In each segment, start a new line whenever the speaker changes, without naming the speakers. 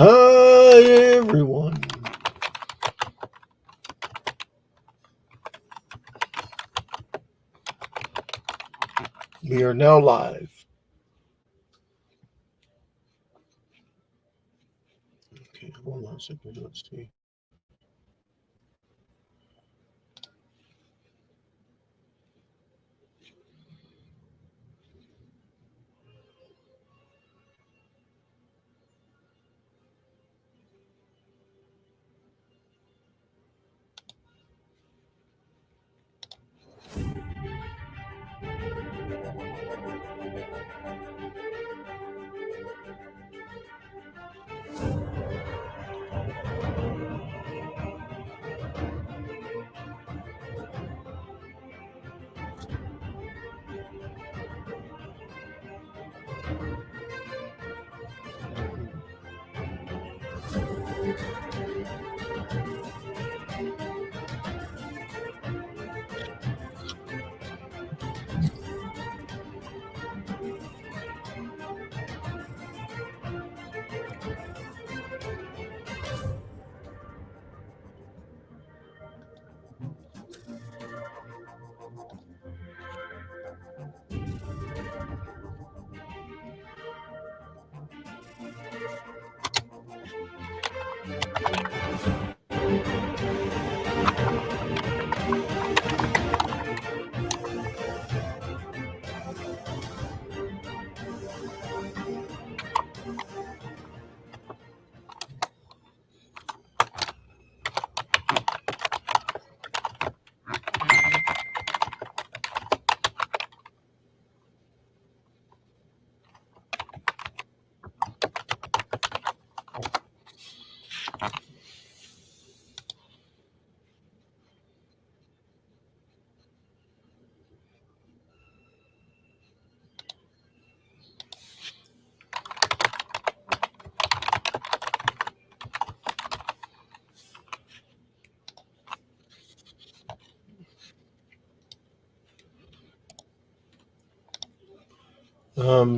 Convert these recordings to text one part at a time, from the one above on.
Hi, everyone. We are now live. Okay, hold on a second. Let's see.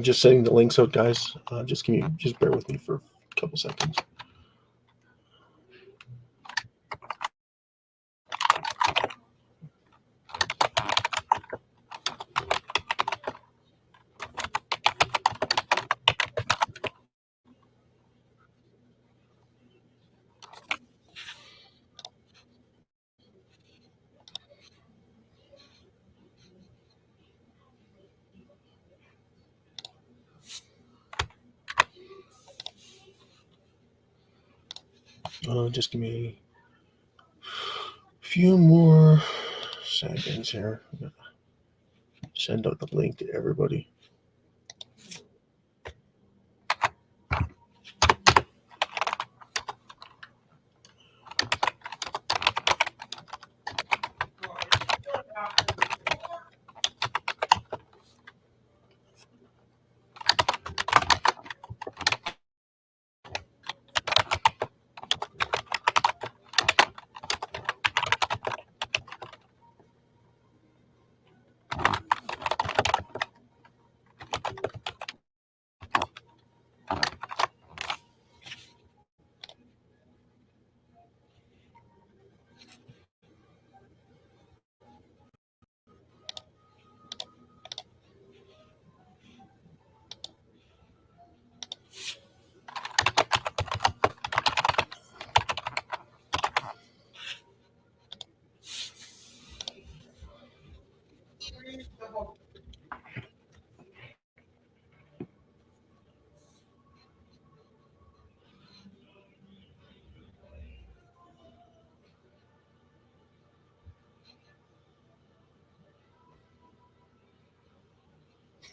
Just setting the links out, guys. Just bear with me for a couple seconds. Just give me a few more seconds here. I'm gonna send out the link to everybody.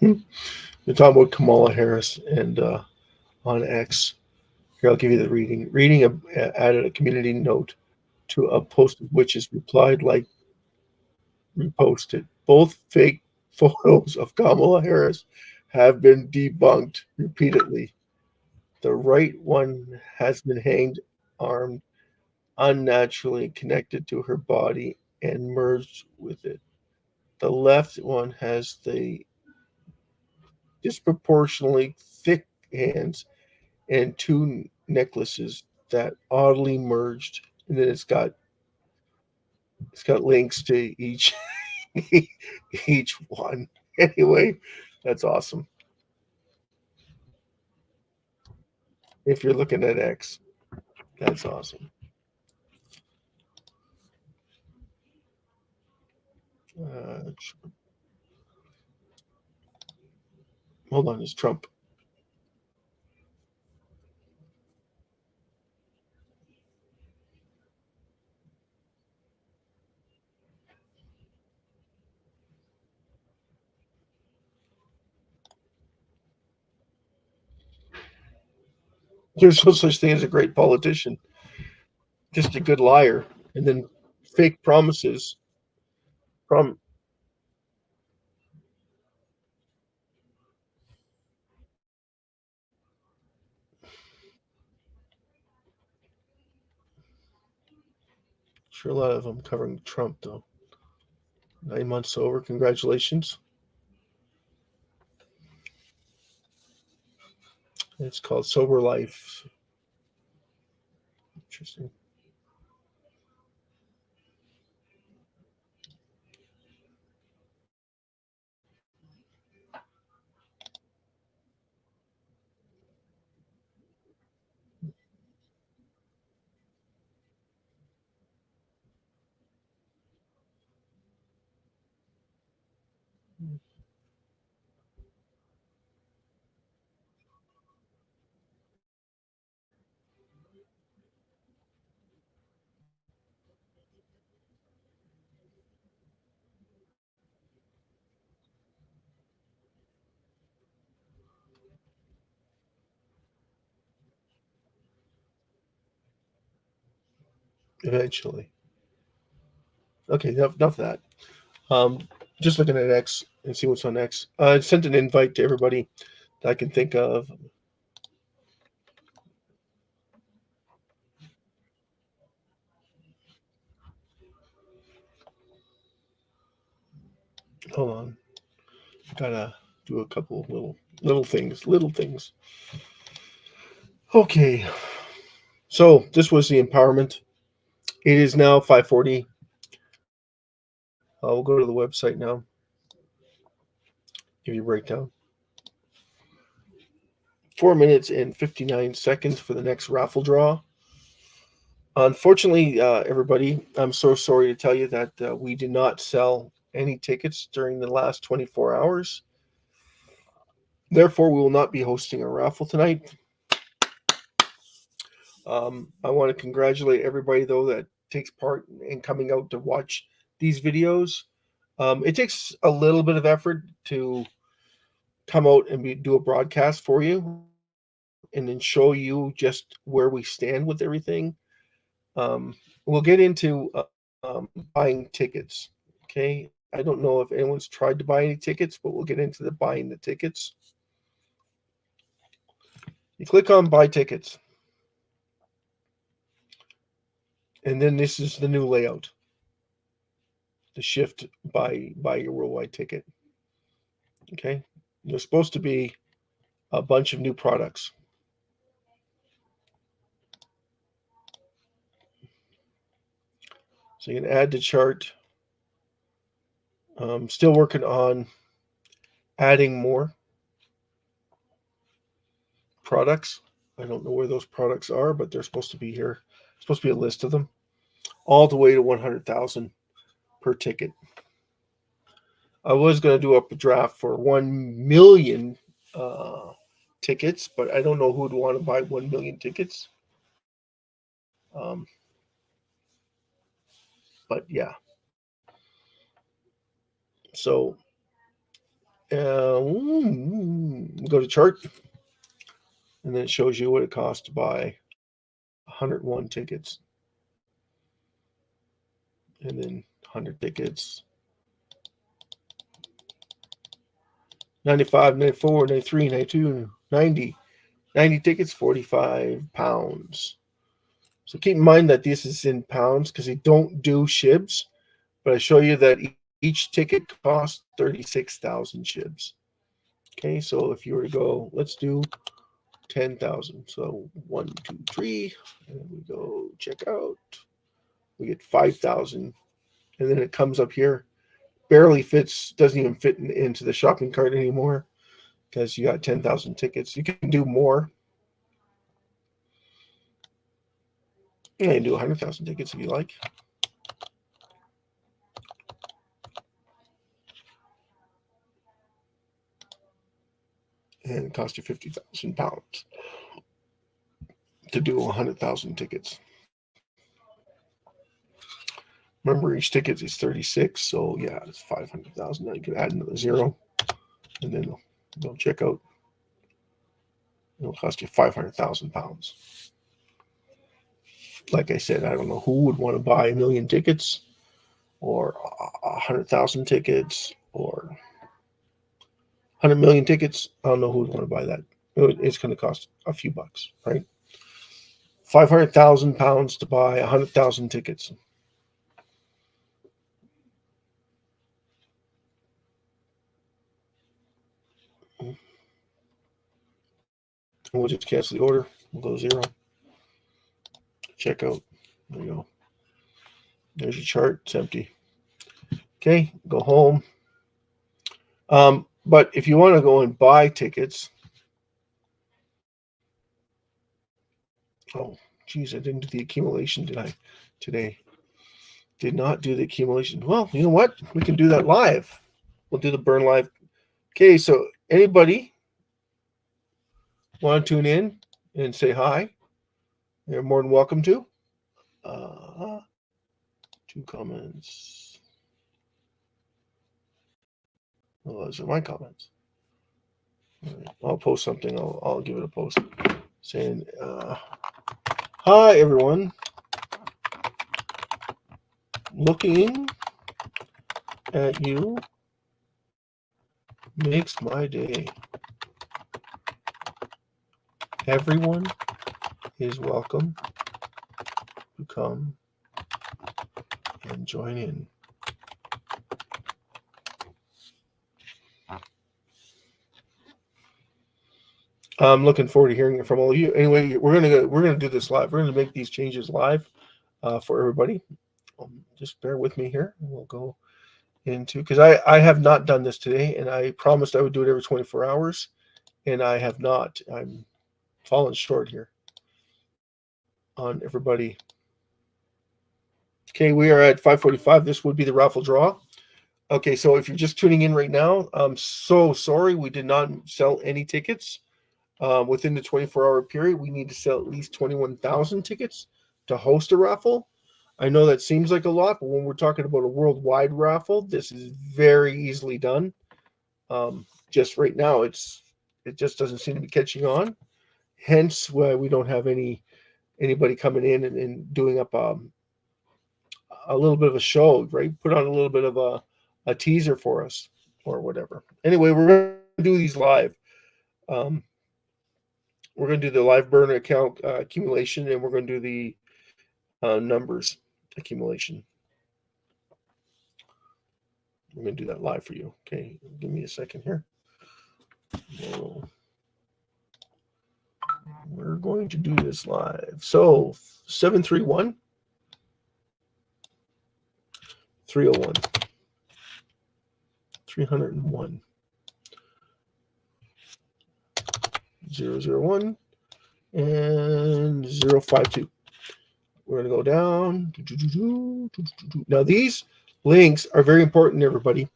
We're talking about Kamala Harris and on X. Here, I'll give you the reading. Added a community note to a post which is replied like reposted. Both fake photos of Kamala Harris have been debunked repeatedly. The right one has been hanged, armed, unnaturally connected to her body, and merged with it. The left one has the disproportionately thick hands and two necklaces that oddly merged, and then it's got links to each each one. Anyway, that's awesome. If you're looking at X, that's awesome. Uh, Hold on, it's Trump. There's no such thing as a great politician, just a good liar, and then fake promises. Prom Sure, a lot of them covering Trump though. 9 months over. Congratulations. It's called Sober Life. Interesting. Eventually. Okay, enough of that. Um, just looking at X and see what's on X. I sent an invite to everybody that I can think of. Hold on. Gotta do a couple little things. Little things. Okay. So this was the empowerment. It is now 5:40. We'll go to the website now. Give you a breakdown. 4 minutes and 59 seconds for the next raffle draw. Unfortunately, everybody, I'm so sorry to tell you that we did not sell any tickets during the last 24 hours. Therefore, we will not be hosting a raffle tonight. I want to congratulate everybody, though, that takes part in coming out to watch these videos. It takes a little bit of effort to come out and do a broadcast for you and then show you just where we stand with everything. We'll get into buying tickets. Okay. I don't know if anyone's tried to buy any tickets, but we'll get into the buying the tickets. You click on buy tickets. And then this is the new layout. The shift buy your worldwide ticket. Okay. There's supposed to be a bunch of new products. So you can add to chart. Still working on adding more products. I don't know where those products are, but they're supposed to be here. Supposed to be a list of them, all the way to 100,000 per ticket. I was going to do up a draft for 1 million tickets, but I don't know who would want to buy 1 million tickets. Um, but yeah, so go to chart, and then it shows you what it costs to buy 101 tickets, and then 100 tickets. 95, 94, 93, 92, 90 tickets, 45 pounds. So keep in mind that this is in pounds because they don't do SHIBs, but I show you that each ticket costs 36,000 SHIBs. Okay, so if you were to go, let's do 10,000. So 1, 2, 3, and we go check out. We get 5,000, and then it comes up here. Barely fits, doesn't even fit into the shopping cart anymore because you got 10,000 tickets. You can do more. You can do 100,000 tickets if you like. And it costs you £50,000 to do 100,000 tickets. Remember, each ticket is 36, so yeah, it's 500,000. Now you can add another zero, and then they'll check out. It'll cost you £500,000. Like I said, I don't know who would want to buy 1 million tickets, or 100,000 tickets, or 100 million tickets. I don't know who would want to buy that. It's going to cost a few bucks, right? £500,000 to buy 100,000 tickets. We'll just cancel the order. We'll go 0. Check out. There you go. There's your chart. It's empty. Okay, go home. But if you want to go and buy tickets, oh, geez, I didn't do the accumulation, did I, today? Did not do the accumulation. Well, you know what? We can do that live. We'll do the burn live. Okay, so anybody want to tune in and say hi? You're more than welcome to. 2 comments. Well, those are my comments. I'll post something. I'll give it a post saying, hi, everyone. Looking at you makes my day. Everyone is welcome to come and join in. I'm looking forward to hearing from all of you. Anyway, we're gonna do this live. We're gonna make these changes live for everybody. Just bear with me here. We'll go into, because I have not done this today, and I promised I would do it every 24 hours, and I have not. I'm falling short here on everybody. Okay, we are at 5:45. This would be the raffle draw. Okay, so if you're just tuning in right now, I'm so sorry we did not sell any tickets within the 24-hour period. We need to sell at least 21,000 tickets to host a raffle. I know that seems like a lot, but when we're talking about a worldwide raffle, this is very easily done. Just right now, it just doesn't seem to be catching on. Hence why we don't have anybody coming in and doing up a little bit of a show, right? Put on a little bit of a teaser for us or whatever. Anyway, we're going to do these live. We're going to do the live burner account accumulation, and we're going to do the numbers accumulation. I'm going to do that live for you. Okay, give me a second here. We're going to do this live. So 731 301 301 001 and 052. We're going to go down. Now, these links are very important, everybody.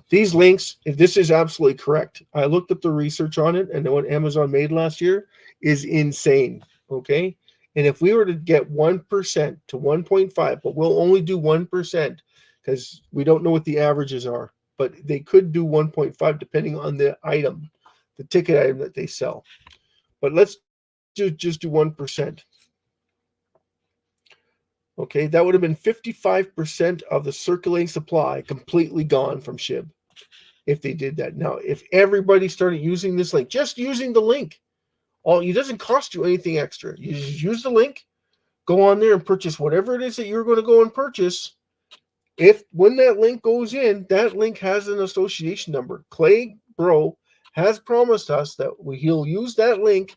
These links, if this is absolutely correct, I looked up the research on it, and what Amazon made last year is insane, okay? And if we were to get 1% to 1.5, but we'll only do 1% because we don't know what the averages are, but they could do 1.5 depending on the item, the ticket item that they sell. But let's just do 1%. Okay, that would have been 55% of the circulating supply completely gone from SHIB if they did that. Now, if everybody started using this link, just using the link, it doesn't cost you anything extra. You just use the link, go on there and purchase whatever it is that you're going to go and purchase. When that link goes in, that link has an association number. Clay Bro has promised us that he'll use that link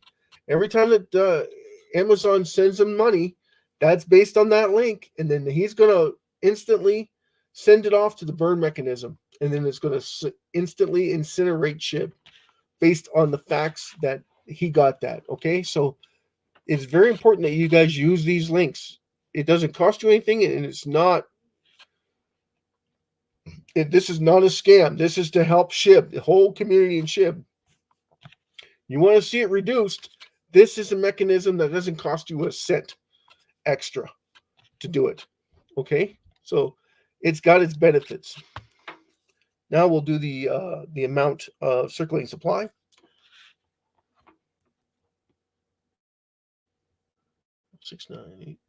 Every time that Amazon sends him money, that's based on that link, and then he's going to instantly send it off to the burn mechanism, and then it's going to instantly incinerate SHIB based on the facts that he got that. Okay, so it's very important that you guys use these links. It doesn't cost you anything, and it's not. This is not a scam. This is to help SHIB, the whole community in SHIB. You want to see it reduced? This is a mechanism that doesn't cost you a cent extra to do it. Okay, so it's got its benefits. Now we'll do the amount of circulating supply. Six, 9, 8.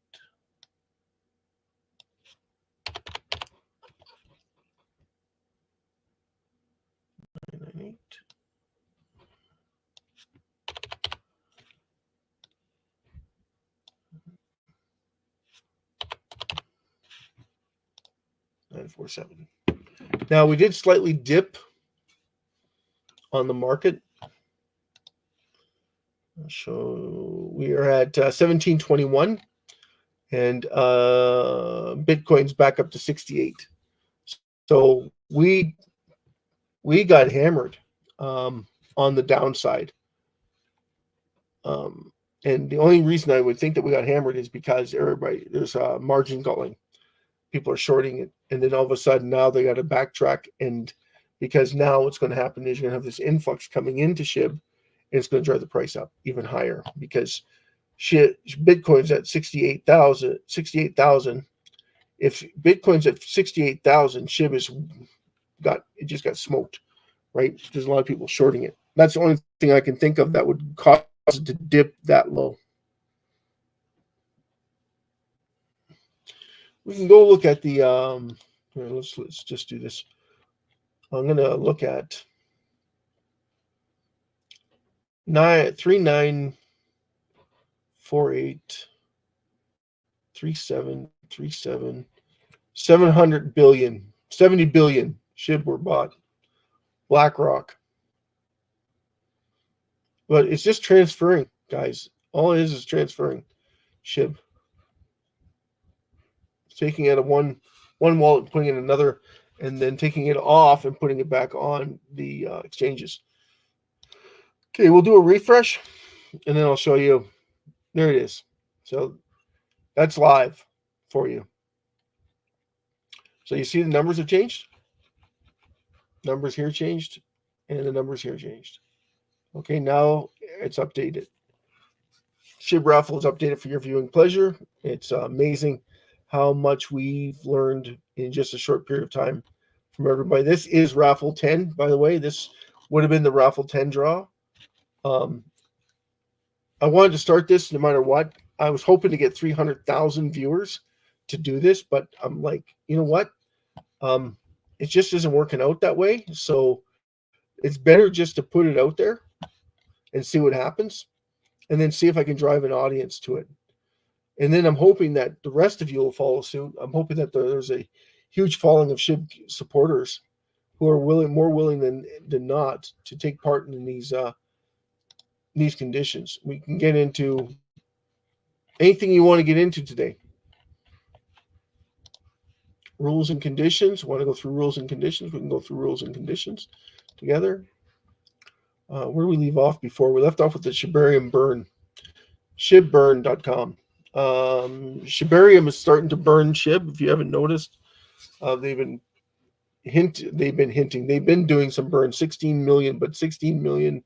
$947. Now we did slightly dip on the market. So we are at 1721, and Bitcoin's back up to 68. So we got hammered on the downside. And the only reason I would think that we got hammered is because there's margin calling. People are shorting it, and then all of a sudden now they got to backtrack, and because now what's going to happen is you're going to have this influx coming into SHIB, and it's going to drive the price up even higher because Bitcoin's at 68,000. If Bitcoin's at 68,000, SHIB just got smoked, right? There's a lot of people shorting it. That's the only thing I can think of that would cause it to dip that low. We can go look at the let's just do this. I'm going to look at 3948 3737 700 billion 70 billion SHIB were bought. BlackRock. But it's just transferring, guys. All it is transferring SHIB. Taking it out of one wallet and putting it in another, and then taking it off and putting it back on the exchanges. Okay, we'll do a refresh, and then I'll show you. There it is. So that's live for you. So you see the numbers have changed? Numbers here changed, and the numbers here changed. Okay, now it's updated. SHIB Raffle is updated for your viewing pleasure. It's amazing how much we've learned in just a short period of time from everybody. This is Raffle 10, by the way. This would have been the Raffle 10 draw. I wanted to start this no matter what. I was hoping to get 300,000 viewers to do this, but I'm like, you know what? It just isn't working out that way. So it's better just to put it out there and see what happens, and then see if I can drive an audience to it. And then I'm hoping that the rest of you will follow suit. I'm hoping that there's a huge following of SHIB supporters who are more willing than not to take part in these conditions. We can get into anything you want to get into today. Rules and conditions. Want to go through rules and conditions? We can go through rules and conditions together. Where do we leave off before? We left off with the Shibarium burn. SHIBburn.com. Shibarium is starting to burn SHIB. If you haven't noticed, they've been hinting. They've been doing some burn, 16 million, but 16 million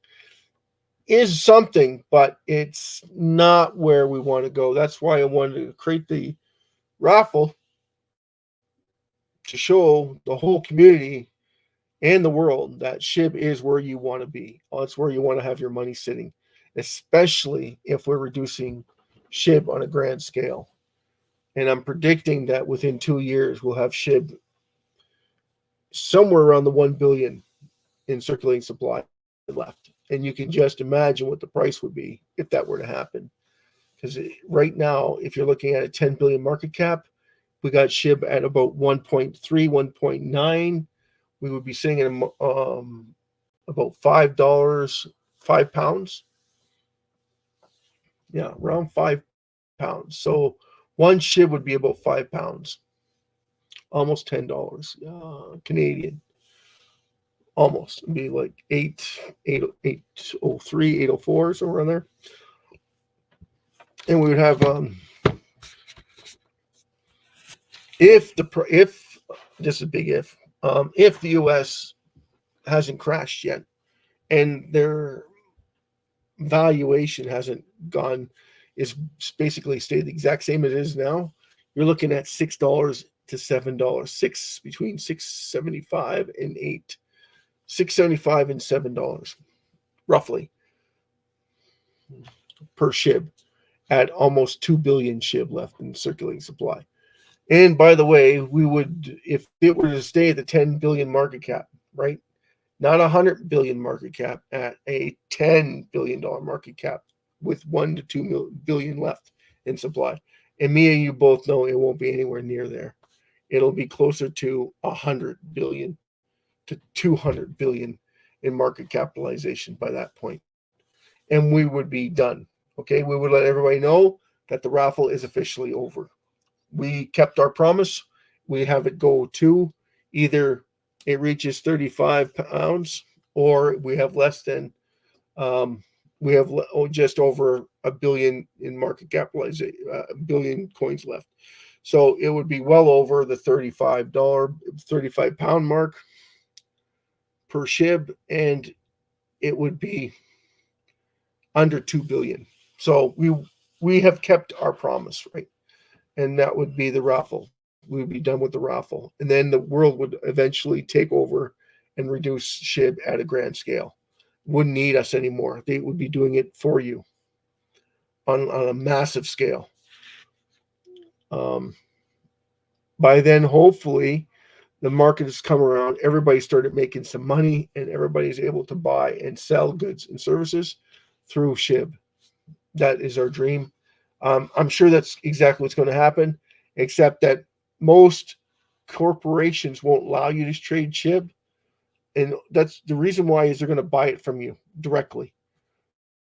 is something, but it's not where we want to go. That's why I wanted to create the raffle to show the whole community and the world that SHIB is where you want to be. It's where you want to have your money sitting, especially if we're reducing SHIB on a grand scale. And I'm predicting that within 2 years, we'll have SHIB somewhere around the 1 billion in circulating supply left. And you can just imagine what the price would be if that were to happen. Because right now, if you're looking at a 10 billion market cap, we got SHIB at about 1.3, 1.9. We would be sitting at about $5, £5. Yeah, around 5 pounds. So one SHIB would be about 5 pounds, almost $10 Canadian. Almost. It'd be like 803, 804, somewhere around there. And we would have if this is a big if the US hasn't crashed yet and their valuation hasn't gone, is basically stayed the exact same as it is now, you're looking at $6 to $7, between 6.75 and 6.75 and $7 roughly per SHIB, at almost 2 billion SHIB left in circulating supply. And by the way, we would, if it were to stay at the 10 billion market cap, right? Not 100 billion market cap, at a $10 billion market cap with 1 to 2 billion left in supply. And me and you both know it won't be anywhere near there. It'll be closer to 100 billion to 200 billion in market capitalization by that point. And we would be done. Okay, we would let everybody know that the raffle is officially over. We kept our promise. We have it go to either it reaches 35 pounds or we have less than we have just over a billion in market capitalization, a billion coins left. So it would be well over the $35 mark per SHIB, and it would be under 2 billion. So we have kept our promise, right? And that would be the raffle. We would be done with the raffle. And then the world would eventually take over and reduce SHIB at a grand scale. Wouldn't need us anymore. They would be doing it for you on a massive scale. By then, hopefully, the market has come around. Everybody started making some money, and everybody's able to buy and sell goods and services through SHIB. That is our dream. I'm sure that's exactly what's going to happen, except that most corporations won't allow you to trade SHIB. And that's the reason why is they're going to buy it from you directly.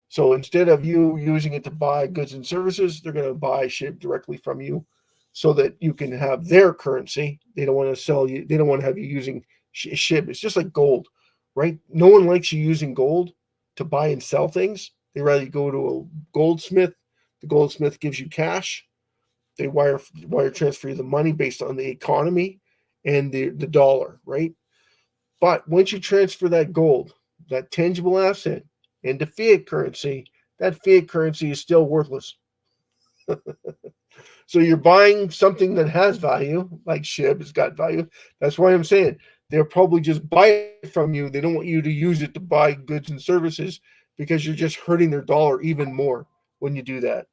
So instead of you using it to buy goods and services, they're going to buy SHIB directly from you so that you can have their currency. They don't want to sell you. They don't want to have you using SHIB. It's just like gold, right? No one likes you using gold to buy and sell things. They rather go to a goldsmith. The goldsmith gives you cash. They wire transfer you the money based on the economy and the dollar, right? But once you transfer that gold, that tangible asset, into fiat currency, that fiat currency is still worthless. So you're buying something that has value, like SHIB has got value. That's why I'm saying they'll probably just buy it from you. They don't want you to use it to buy goods and services because you're just hurting their dollar even more when you do that.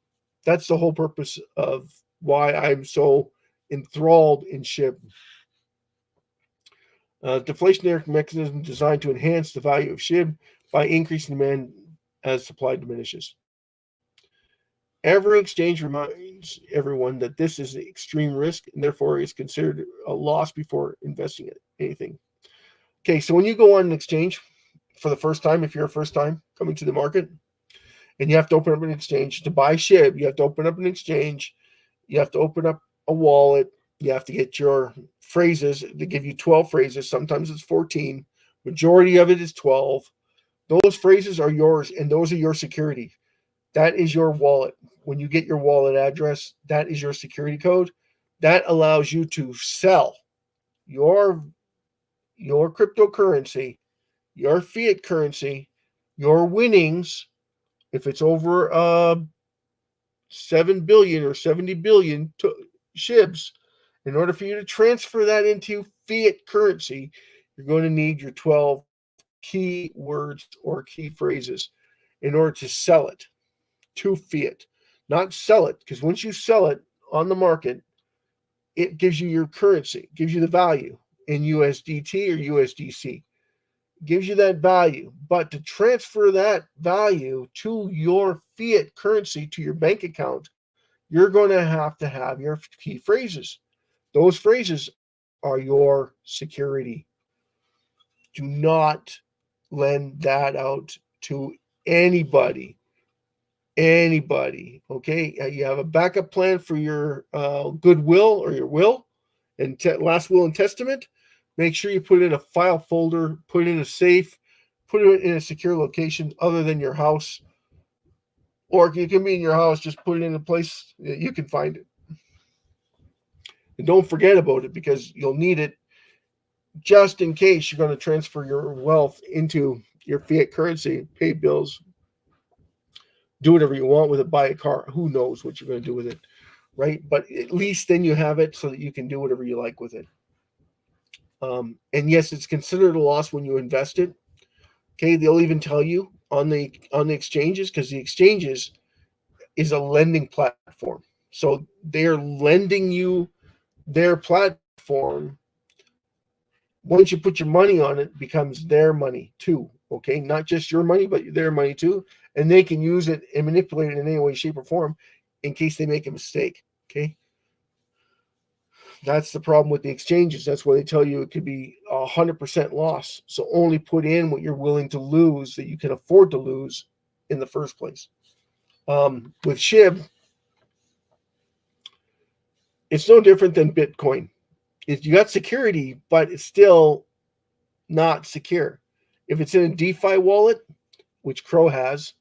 That's the whole purpose of why I'm so enthralled in SHIB. Deflationary mechanism designed to enhance the value of SHIB by increasing demand as supply diminishes. Every exchange reminds everyone that this is an extreme risk and therefore is considered a loss before investing in anything. Okay, so when you go on an exchange for the first time, if you're a first time coming to the market, and you have to open up an exchange to buy SHIB, you have to open up an exchange, you have to open up a wallet, you have to get your phrases. They give you 12 phrases, sometimes it's 14. Majority of it is 12. Those phrases are yours, and those are your security. That is your wallet. When you get your wallet address, that is your security code. That allows you to sell your cryptocurrency, your fiat currency, your winnings. If it's over 7 billion or 70 billion SHIBs, in order for you to transfer that into fiat currency, you're going to need your 12 key words or key phrases in order to sell it to fiat. Not sell it, because once you sell it on the market, it gives you your currency, gives you the value in USDT or USDC. Gives you that value. But to transfer that value to your fiat currency, to your bank account, you're going to have your key phrases. Those phrases are your security. Do not lend that out to anybody. Anybody, okay? You have a backup plan for your goodwill or your will and last will and testament. Make sure you put it in a file folder, put it in a safe, put it in a secure location other than your house. Or it can be in your house, just put it in a place that you can find it. And don't forget about it because you'll need it just in case you're going to transfer your wealth into your fiat currency, pay bills, do whatever you want with it, buy a car. Who knows what you're going to do with it, right? But at least then you have it so that you can do whatever you like with it. And yes, it's considered a loss when you invest it. Okay, they'll even tell you on the exchanges, because the exchanges is a lending platform. So they're lending you their platform. Once you put your money on it, becomes their money too. Okay, not just your money, but their money too, and they can use it and manipulate it in any way, shape, or form in case they make a mistake. Okay, that's the problem with the exchanges. That's why they tell you it could be 100% loss. So only put in what you're willing to lose that you can afford to lose in the first place. With SHIB, it's no different than Bitcoin. You got security, but it's still not secure. If it's in a DeFi wallet, which Crow has,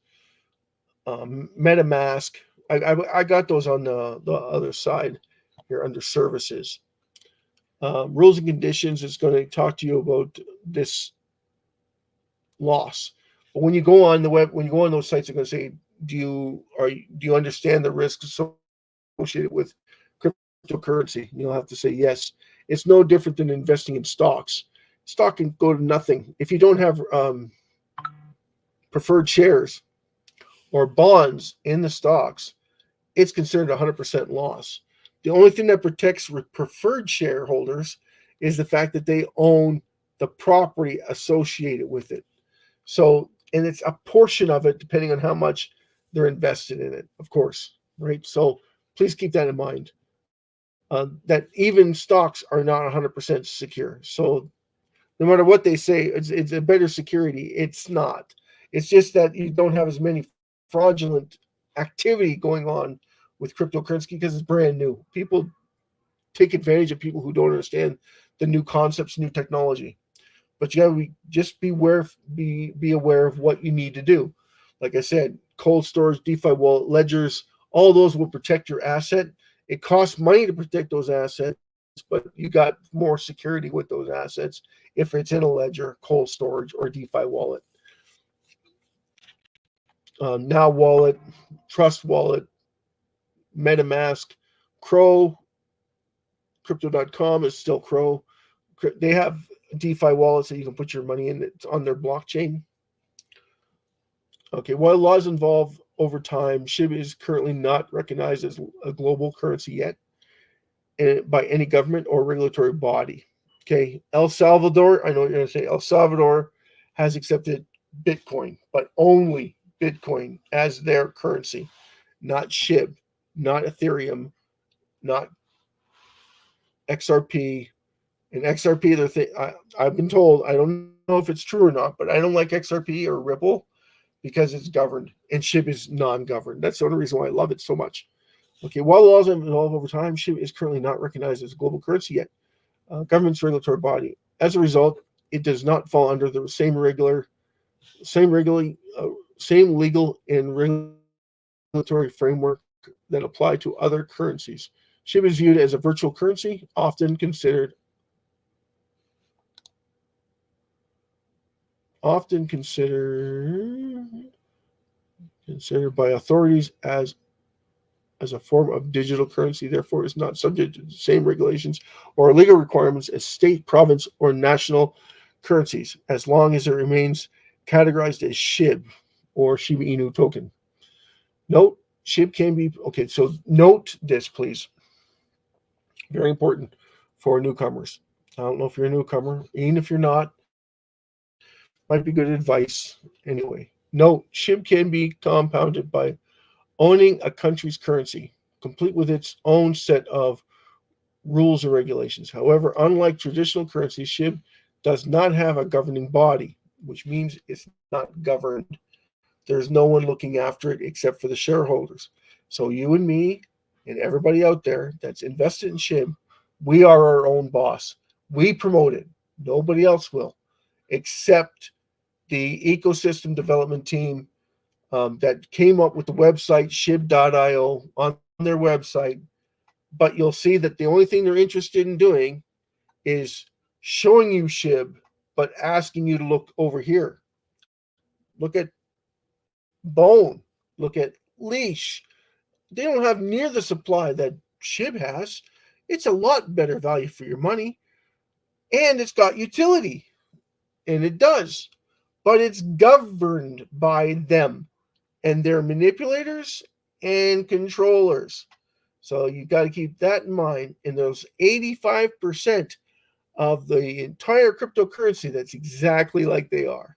MetaMask, I got those on the other side here under services. Rules and conditions is going to talk to you about this loss. But when you go on the web, when you go on those sites, they're going to say, do you understand the risks associated with cryptocurrency? You'll have to say yes. It's no different than investing in stocks. Stock can go to nothing if you don't have preferred shares or bonds in the stocks. It's considered 100% loss. The only thing that protects preferred shareholders is the fact that they own the property associated with it. So, and it's a portion of it depending on how much they're invested in it, of course, right? So please keep that in mind. That even stocks are not 100% secure. So no matter what they say, it's a better security. It's not. It's just that you don't have as many fraudulent activity going on with cryptocurrency because it's brand new. People take advantage of people who don't understand the new concepts, new technology. But you got to just be aware of what you need to do. Like I said, cold storage, DeFi wallet, ledgers, all those will protect your asset. It costs money to protect those assets, but you got more security with those assets if it's in a ledger, cold storage, or DeFi wallet. Now Wallet, Trust Wallet, MetaMask, Crow, Crypto.com is still Crow. They have DeFi wallets that you can put your money in that's on their blockchain. Okay, while laws evolve over time, SHIB is currently not recognized as a global currency yet by any government or regulatory body. Okay, El Salvador, I know what you're going to say, El Salvador has accepted Bitcoin, but only Bitcoin as their currency, not SHIB, not Ethereum, not XRP. And XRP, I've been told, I don't know if it's true or not, but I don't like XRP or Ripple because it's governed, and SHIB is non-governed. That's the only reason why I love it so much. Okay, while the laws evolve over time, SHIB is currently not recognized as a global currency yet. Government's regulatory body. As a result, it does not fall under the same legal and regulatory framework that apply to other currencies. SHIB is viewed as a virtual currency, often considered by authorities as a form of digital currency, therefore is not subject to the same regulations or legal requirements as state, province, or national currencies, as long as it remains categorized as SHIB or Shiba Inu token. Note, SHIB can be, okay, so note this, please. Very important for newcomers. I don't know if you're a newcomer, even if you're not, might be good advice anyway. Note, SHIB can be compounded by owning a country's currency, complete with its own set of rules and regulations. However, unlike traditional currencies, SHIB does not have a governing body, which means it's not governed There's no one looking after it except for the shareholders. So you and me and everybody out there that's invested in SHIB, we are our own boss. We promote it. Nobody else will, except the ecosystem development team that came up with the website shib.io on their website. But you'll see that the only thing they're interested in doing is showing you SHIB, but asking you to look over here. Look at Bone. Look at Leash. They don't have near the supply that SHIB has. It's a lot better value for your money, and it's got utility, and it does. But it's governed by them and their manipulators and controllers. So you got to keep that in mind. And those 85% of the entire cryptocurrency, that's exactly like they are.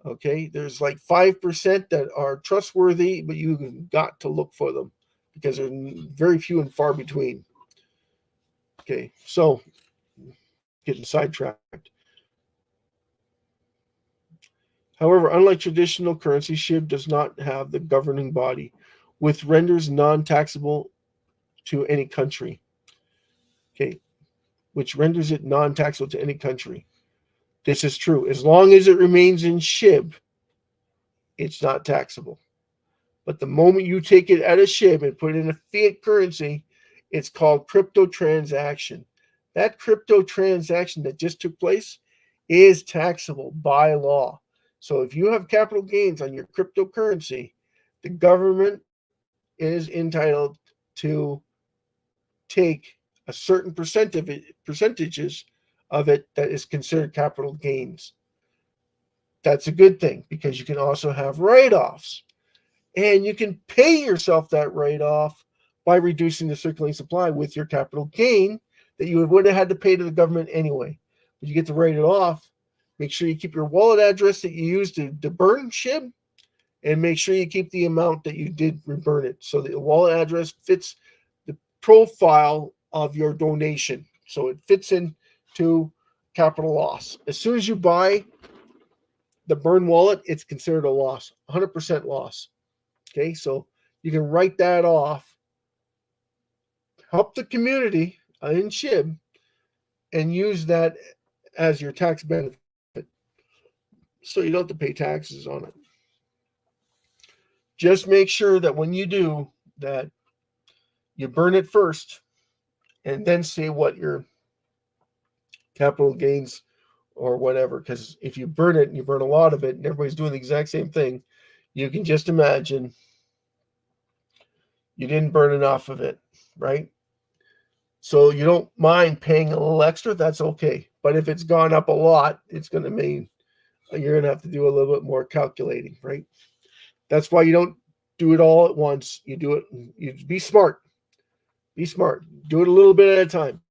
Okay, there's like 5% that are trustworthy, but you've got to look for them because they're very few and far between. Okay, so getting sidetracked. However, unlike traditional currency, SHIB does not have the governing body, which renders non-taxable to any country. Okay, which renders it non-taxable to any country. This is true. As long as it remains in SHIB, it's not taxable. But the moment you take it out of SHIB and put it in a fiat currency, it's called crypto transaction. That crypto transaction that just took place is taxable by law. So if you have capital gains on your cryptocurrency, the government is entitled to take a certain percentages of it that is considered capital gains. That's a good thing because you can also have write-offs. And you can pay yourself that write-off by reducing the circulating supply with your capital gain that you would have had to pay to the government anyway. But you get to write it off. Make sure you keep your wallet address that you used to burn SHIB, and make sure you keep the amount that you did burn it. So the wallet address fits the profile of your donation. So it fits into capital loss. As soon as you buy the burn wallet, it's considered a loss, 100% loss. Okay, so you can write that off, help the community in SHIB, and use that as your tax benefit. So you don't have to pay taxes on it. Just make sure that when you do that, you burn it first and then see what your capital gains or whatever. Because if you burn it and you burn a lot of it and everybody's doing the exact same thing, you can just imagine you didn't burn enough of it, right? So you don't mind paying a little extra, that's okay. But if it's gone up a lot, it's going to mean you're going to have to do a little bit more calculating, right? That's why you don't do it all at once. You do it, you be smart. Be smart. Do it a little bit at a time.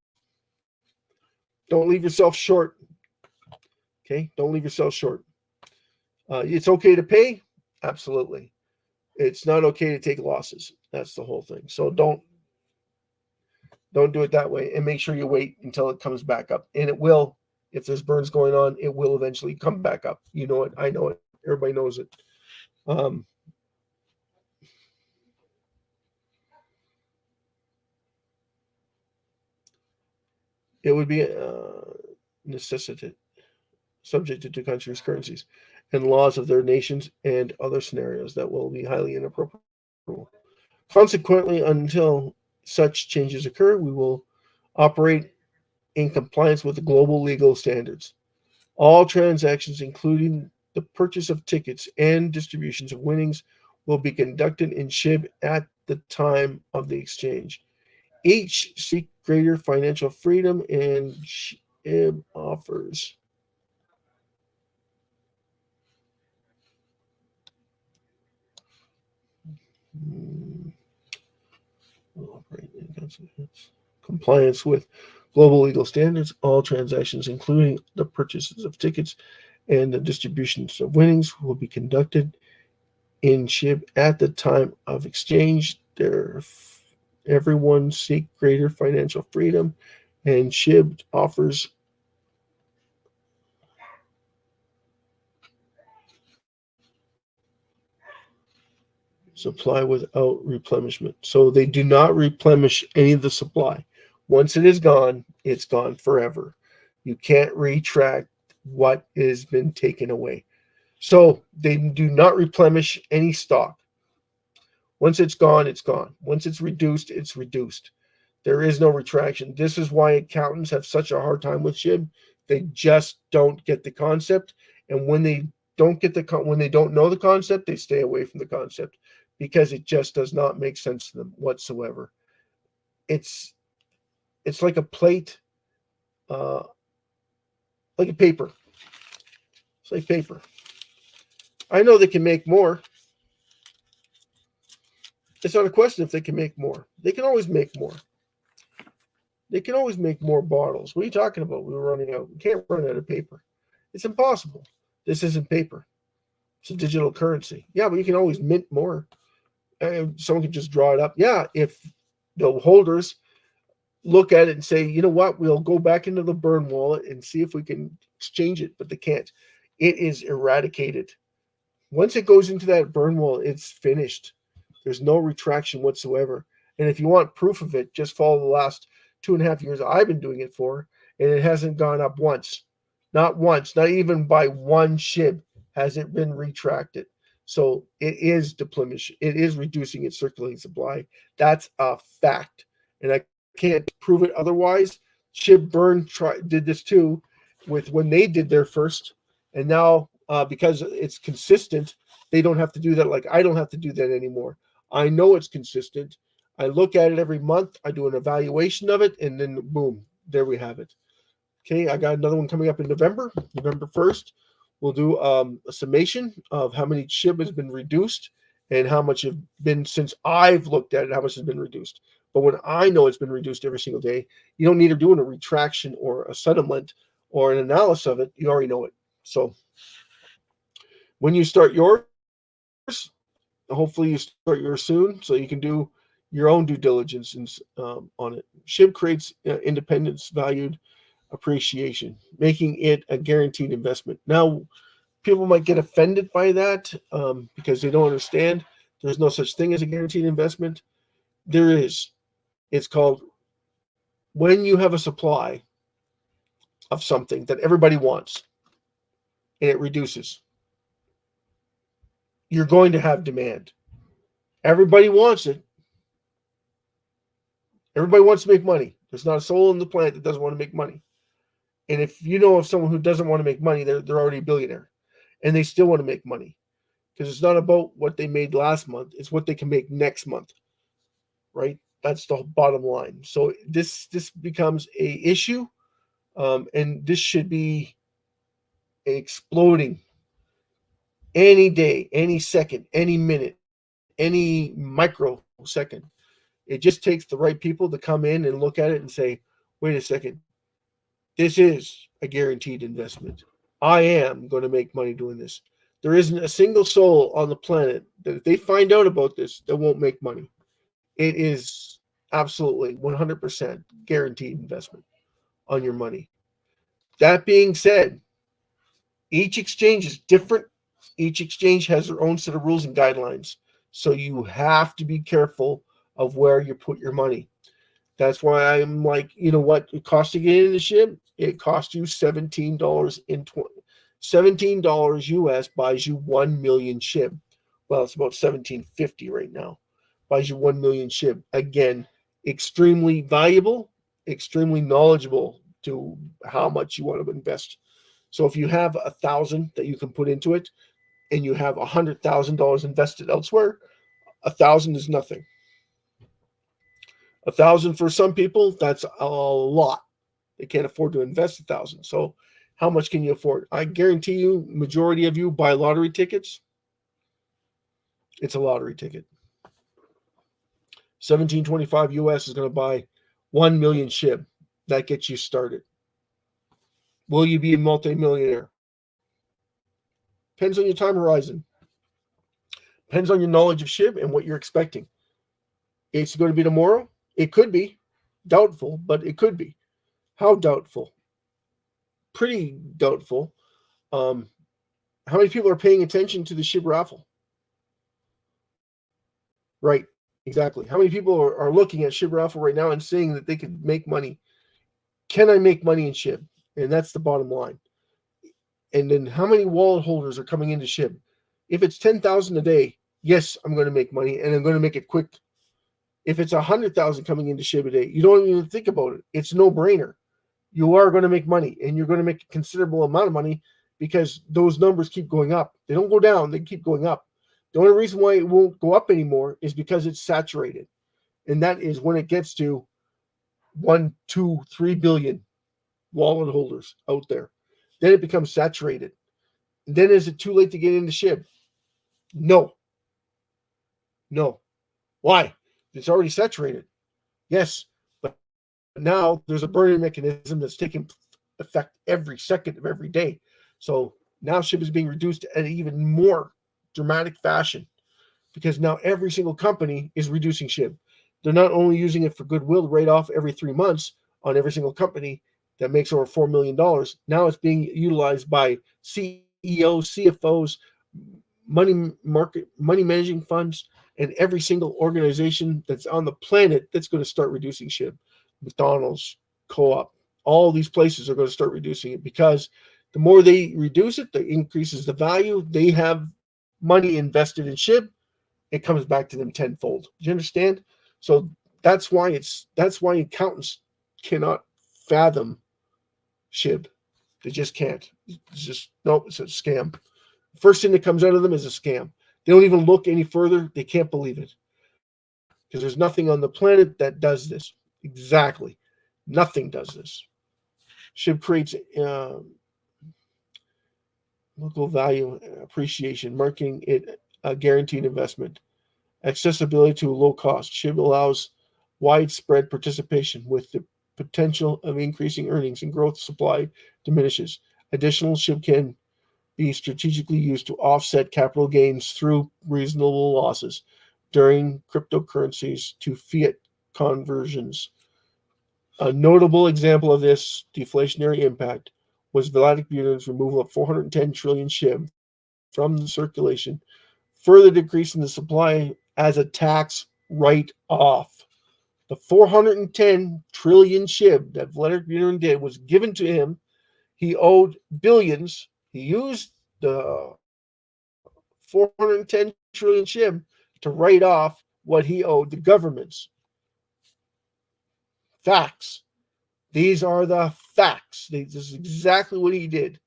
Don't leave yourself short. Okay? Don't leave yourself short. It's okay to pay? Absolutely. It's not okay to take losses. That's the whole thing. So don't do it that way, and make sure you wait until it comes back up. And it will. If there's burns going on, it will eventually come back up. You know it. I know it. Everybody knows it. It would be necessitated, subjected to countries' currencies and laws of their nations and other scenarios that will be highly inappropriate. Consequently, until such changes occur, we will operate in compliance with the global legal standards. All transactions, including the purchase of tickets and distributions of winnings, will be conducted in SHIB at the time of the exchange. Each seek greater financial freedom, and SHIB offers compliance with global legal standards. All transactions, including the purchases of tickets and the distributions of winnings, will be conducted in SHIB at the time of exchange. Everyone seek greater financial freedom, and SHIB offers Supply without replenishment. So they do not replenish any of the supply. Once it is gone, it's gone forever. You can't retract what has been taken away. So they do not replenish any stock. Once it's gone, it's gone. Once it's reduced, it's reduced. There is no retraction. This is why accountants have such a hard time with SHIB. They just don't get the concept, and when they when they don't know the concept, they stay away from the concept because it just does not make sense to them whatsoever. It's it's like a plate, uh, like a paper. It's like paper. I know they can make more. It's not a question if they can make more. They can always make more. They can always make more bottles. What are you talking about? We were running out. We can't run out of paper. It's impossible. This isn't paper. It's a digital currency. Yeah, but you can always mint more. Someone can just draw it up. Yeah, if the holders look at it and say, you know what, we'll go back into the burn wallet and see if we can exchange it, but they can't. It is eradicated. Once it goes into that burn wallet, it's finished. There's no retraction whatsoever. And if you want proof of it, just follow the last 2.5 years I've been doing it for, and it hasn't gone up once. Not once, not even by one SHIB has it been retracted. So it is depletion. It is reducing its circulating supply. That's a fact. And I can't prove it otherwise. SHIB Burn did this too with when they did their first. And now because it's consistent, they don't have to do that. Like I don't have to do that anymore. I know it's consistent. I look at it every month. I do an evaluation of it, and then boom, there we have it. Okay, I got another one coming up in November 1st. We'll do a summation of how many SHIB has been reduced and how much have been since I've looked at it, how much has been reduced. But when I know it's been reduced every single day, you don't need to do a retraction or a settlement or an analysis of it. You already know it. So when you start yours, hopefully you start yours soon so you can do your own due diligence on it. SHIB creates independence valued appreciation, making it a guaranteed investment. Now, people might get offended by that because they don't understand there's no such thing as a guaranteed investment. There is. It's called when you have a supply of something that everybody wants and it reduces, you're going to have demand. Everybody wants it. Everybody wants to make money. There's not a soul on the planet that doesn't want to make money. And if you know of someone who doesn't want to make money, they're already a billionaire. And they still want to make money. Because it's not about what they made last month. It's what they can make next month. Right? That's the bottom line. So this becomes a issue. And this should be exploding any day, any second, any minute, any microsecond. It just takes the right people to come in and look at it and say, wait a second, this is a guaranteed investment. I am going to make money doing this. There isn't a single soul on the planet that if they find out about this, that won't make money. It is absolutely 100% guaranteed investment on your money. That being said, each exchange is different. Each exchange has their own set of rules and guidelines. So you have to be careful of where you put your money. That's why I'm like, you know what? It costs to get in the SHIB. It costs you $17 US buys you 1 million SHIB. Well, it's about 1750 right now. Buys you 1 million SHIB. Again, extremely valuable, extremely knowledgeable to how much you want to invest. So if you have 1,000 that you can put into it, and you have $100,000 invested elsewhere, 1,000 is nothing. 1,000 for some people, that's a lot. They can't afford to invest 1,000. So how much can you afford? I guarantee you, majority of you buy lottery tickets. It's a lottery ticket. 1725 US is going to buy 1 million SHIB. That gets you started. Will you be a multimillionaire? Depends on your time horizon. Depends on your knowledge of SHIB and what you're expecting. It's going to be tomorrow? It could be. Doubtful, but it could be. How doubtful? Pretty doubtful. How many people are paying attention to the SHIB raffle? Right. Exactly. How many people are looking at SHIB Raffle right now and saying that they could make money? Can I make money in SHIB? And that's the bottom line. And then how many wallet holders are coming into SHIB? If it's 10,000 a day, yes, I'm going to make money and I'm going to make it quick. If it's 100,000 coming into SHIB a day, you don't even think about it. It's no brainer. You are going to make money, and you're going to make a considerable amount of money because those numbers keep going up. They don't go down, they keep going up. The only reason why it won't go up anymore is because it's saturated. And that is when it gets to 1, 2, 3 billion wallet holders out there. Then it becomes saturated. And then is it too late to get into SHIB? No. No. Why? It's already saturated. Yes, but now there's a burning mechanism that's taking effect every second of every day. So now SHIB is being reduced at an even more dramatic fashion because now every single company is reducing SHIB. They're not only using it for goodwill to write off every 3 months on every single company that makes over $4 million. Now it's being utilized by CEOs, CFOs, money managing funds, and every single organization that's on the planet that's going to start reducing SHIB. McDonald's, Co-op, all these places are going to start reducing it because the more they reduce it, the increases the value. They have money invested in SHIB. It comes back to them tenfold. Do you understand? So that's why accountants cannot fathom SHIB. They just can't. It's just nope. It's a scam. First thing that comes out of them is a scam. They don't even look any further. They can't believe it because there's nothing on the planet that does this. Exactly, nothing does this. SHIB creates local value appreciation, marking it a guaranteed investment. Accessibility to low cost. SHIB allows widespread participation with the potential of increasing earnings and growth supply diminishes. Additional SHIB can be strategically used to offset capital gains through reasonable losses during cryptocurrencies to fiat conversions. A notable example of this deflationary impact was Vladimir Putin's removal of 410 trillion SHIB from the circulation, further decreasing the supply as a tax write-off. The 410 trillion SHIB that Vladimir Putin did was given to him. He owed billions. He used the 410 trillion SHIB to write off what he owed the governments. Facts. These are the facts. This is exactly what he did.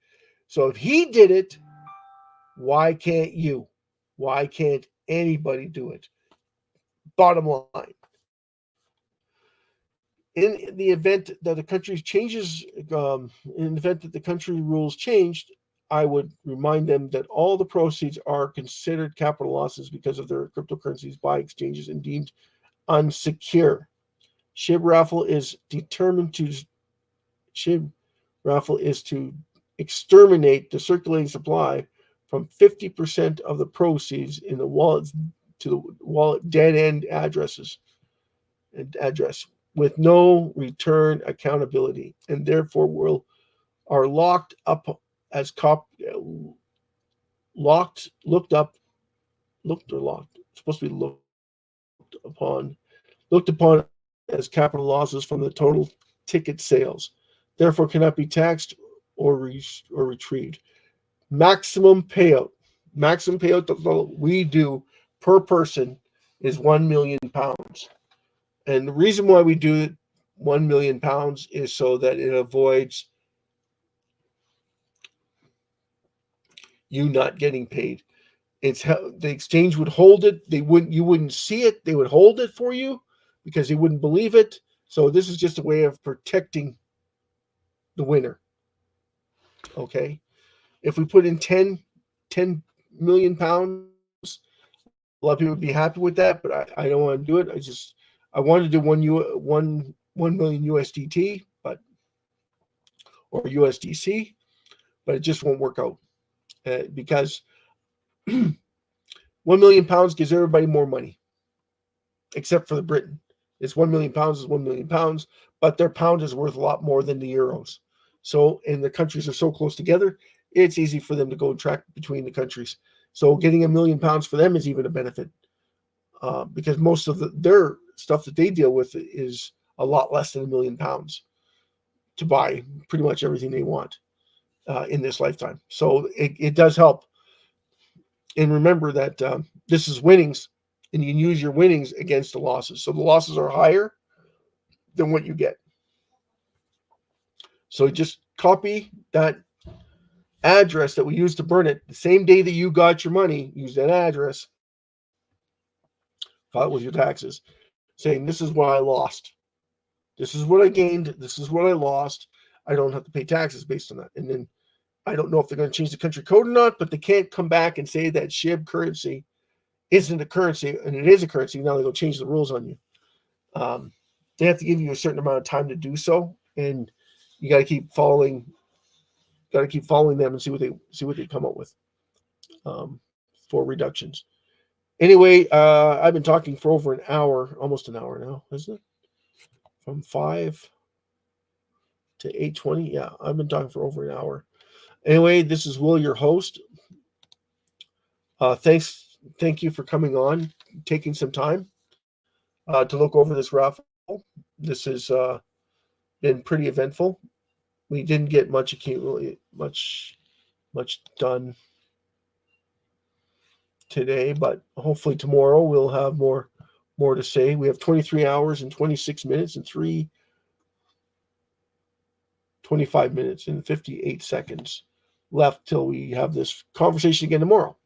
So if he did it, why can't you? Why can't anybody do it? Bottom line. In the event that the country changes, in the event that the country rules changed, I would remind them that all the proceeds are considered capital losses because of their cryptocurrencies by exchanges and deemed unsecure. SHIB Raffle is determined to SHIB Raffle is to exterminate the circulating supply from 50% of the proceeds in the wallets to the wallet dead end address with no return accountability, and therefore are locked up as it's supposed to be looked upon as capital losses from the total ticket sales, therefore cannot be taxed or retrieved. Maximum payout that we do per person is £1 million. And the reason why we do it £1 million is so that it avoids you not getting paid. It's how the exchange would hold it. You wouldn't see it. They would hold it for you because they wouldn't believe it. So this is just a way of protecting the winner. Okay. If we put in 10 million pounds, a lot of people would be happy with that, but I don't want to do it. I wanted to do 1 million USDT, or USDC, but it just won't work out because £1 million gives everybody more money, except for the Britain. It's £1 million is £1 million, but their pound is worth a lot more than the euros. So, and the countries are so close together, it's easy for them to go and track between the countries. So, getting £1 million for them is even a benefit. because most of their stuff that they deal with is a lot less than £1,000,000 to buy pretty much everything they want in this lifetime. So it does help. And remember that this is winnings, and you can use your winnings against the losses. So the losses are higher than what you get. So just copy that address that we used to burn it the same day that you got your money. Use that address, file it with your taxes, saying this is what I lost. This is what I gained. This is what I lost. I don't have to pay taxes based on that. And then I don't know if they're going to change the country code or not, but they can't come back and say that SHIB currency isn't a currency, and it is a currency. Now they're going to change the rules on you. They have to give you a certain amount of time to do so, and you got to keep following. Got to keep following them and see what they come up with for reductions. Anyway, I've been talking for over an hour, almost an hour now, isn't it? From 5 to 8:20. Yeah, I've been talking for over an hour. Anyway, this is Will, your host. Thank you for coming on, taking some time to look over this raffle. This has been pretty eventful. We didn't get much done today, but hopefully tomorrow we'll have more to say. We have 23 hours and 26 minutes and 25 minutes and 58 seconds left till we have this conversation again tomorrow.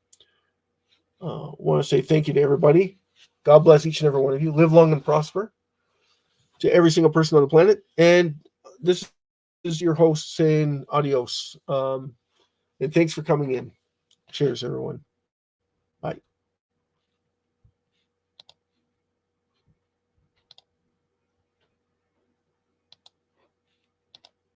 Want to say thank you to everybody. God bless each and every one of you. Live long and prosper to every single person on the planet. And this is your host saying adios. And thanks for coming in. Cheers, everyone. Bye.